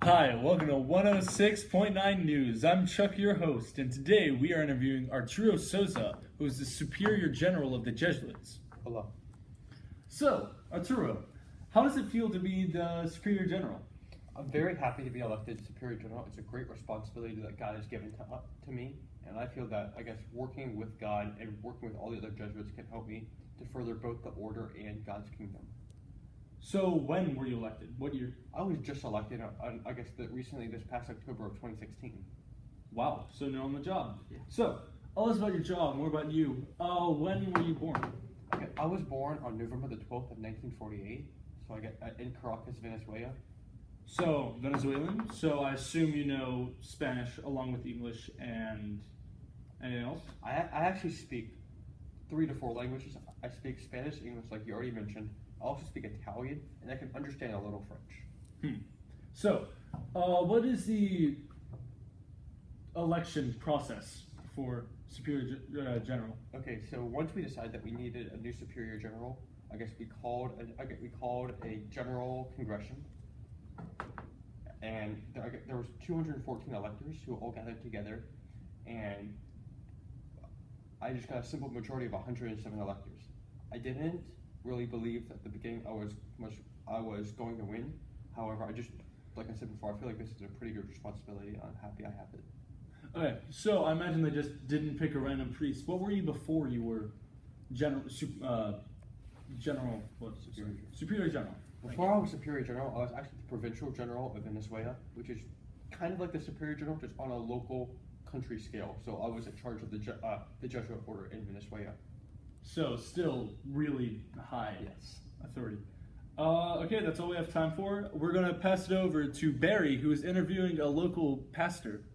Hi, welcome to 106.9 News. I'm Chuck, your host, and today we are interviewing Arturo Sosa, who is the Superior General of the Jesuits. Hello. So, Arturo, how does it feel to be the Superior General? I'm very happy to be elected Superior General. It's a great responsibility that God has given to me, and I feel that, working with God and working with all the other Jesuits can help me to further both the order and God's kingdom. So, when were you elected? What year? I was just elected, recently this past October of 2016. Wow, so you're on the job. Yeah. So, all this about your job, more about you. When were you born? Okay, I was born on November the 12th of 1948, so in Caracas, Venezuela. So, Venezuelan. So, I assume you know Spanish along with English and anything else? I actually speak 3 to 4 languages. I speak Spanish, English, like you already mentioned. I also speak Italian, and I can understand a little French. So, what is the election process for Superior General? Okay, so once we decided that we needed a new Superior General, we called a General Congression, and there was 214 electors who all gathered together, and I just got a simple majority of 107 electors. I didn't really believe at the beginning I was going to win. However, like I said before, I feel like this is a pretty good responsibility, and I'm happy I have it. Okay, so I imagine they just didn't pick a random priest. What were you before you were Superior General? Before I was Superior General, I was actually the Provincial General of Venezuela, which is kind of like the Superior General, just on a local country scale. So I was in charge of the Jesuit order in Venezuela. So still really high authority. Okay, that's all we have time for. We're going to pass it over to Barry, who is interviewing a local pastor.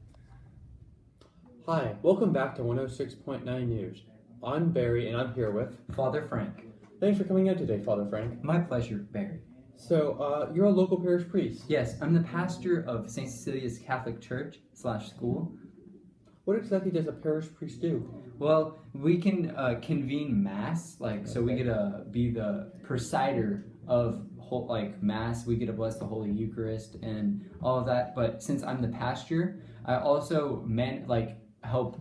Hi, welcome back to 106.9 News. I'm Barry, and I'm here with Father Frank. Thanks for coming out today, Father Frank. My pleasure, Barry. So, you're a local parish priest. Yes, I'm the pastor of St. Cecilia's Catholic Church / school. What exactly does a parish priest do? Well, we can convene Mass, so we get to be the presider of Mass. We get to bless the Holy Eucharist and all of that. But since I'm the pastor, I also help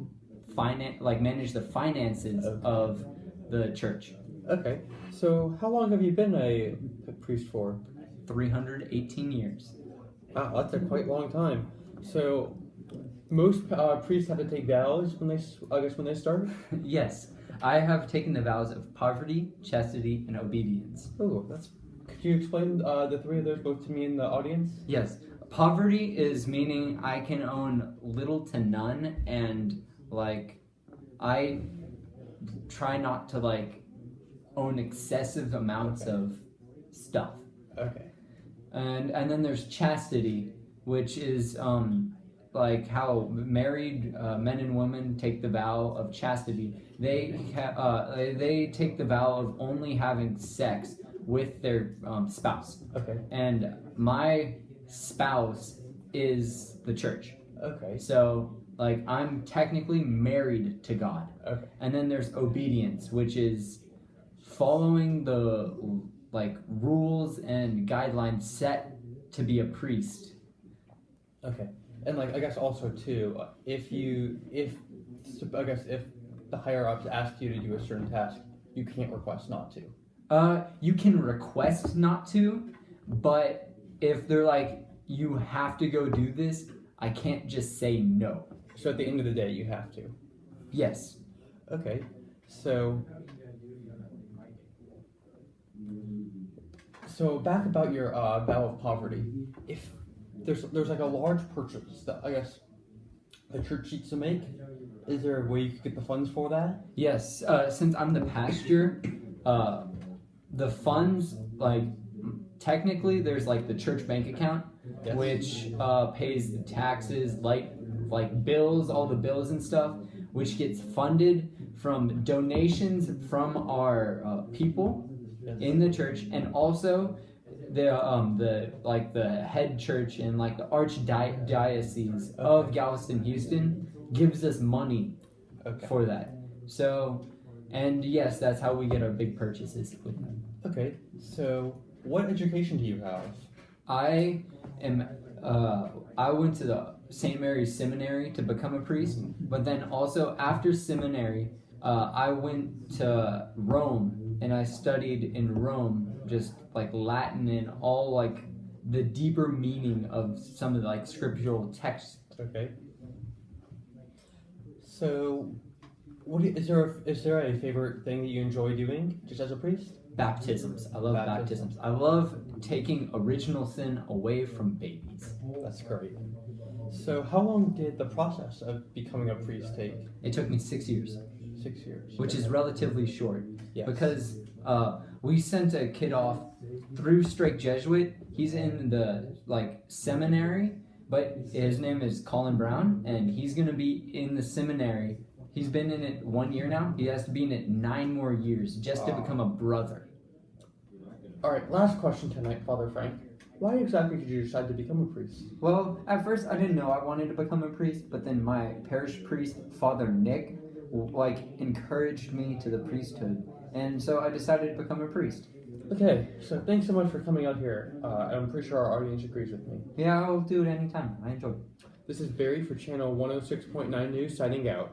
manage the finances of the church. Okay, so how long have you been a priest for? 318 years. Wow, that's a quite long time. So, most priests have to take vows when they start? Yes, I have taken the vows of poverty, chastity, and obedience. Oh, could you explain the three of those both to me and the audience? Yes, poverty is meaning I can own little to none, and I try not to own excessive amounts of stuff. Okay. And then there's chastity, which is how married men and women take the vow of chastity. They take the vow of only having sex with their spouse. Okay. And my spouse is the church. Okay. So I'm technically married to God. Okay. And then there's obedience, which is following the rules and guidelines set to be a priest. Okay. And I guess also too, if the higher ups ask you to do a certain task, you can't request not to. You can request not to, but if they're you have to go do this, I can't just say no. So at the end of the day, you have to. Yes. Okay. So back about your vow of poverty. If there's a large purchase that I guess the church needs to make, is there a way you could get the funds for that? Yes. Since I'm the pastor, the funds technically there's the church bank account, Yes. which pays the taxes, bills, all the bills and stuff, which gets funded from donations from our people in the church, and also the head church and the archdiocese of Galveston, Houston gives us money for that. So, and yes, that's how we get our big purchases with them. Okay, so what education do you have? I am I went to the St. Mary's Seminary to become a priest, but then also after seminary, I went to Rome and I studied in Rome, just like Latin and all like the deeper meaning of some of the like scriptural texts. Okay. So, is there a favorite thing that you enjoy doing just as a priest? Baptisms. I love baptisms. I love taking original sin away from babies. That's great. So, how long did the process of becoming a priest take? It took me 6 years. 6 years. Which is relatively short. Yes. Because we sent a kid off through Strake Jesuit. He's in the like seminary, but his name is Colin Brown, and he's gonna be in the seminary. He's been in it 1 year now. He has to be in it 9 more years just to become a brother. All right. Last question tonight, Father Frank. Why exactly did you decide to become a priest? Well, at first I didn't know I wanted to become a priest, but then my parish priest, Father Nick, like encouraged me to the priesthood, and so I decided to become a priest. Okay, so thanks so much for coming out here. I'm pretty sure our audience agrees with me. Yeah, I'll do it anytime. I enjoy it. This is Barry for Channel 106.9 News signing out.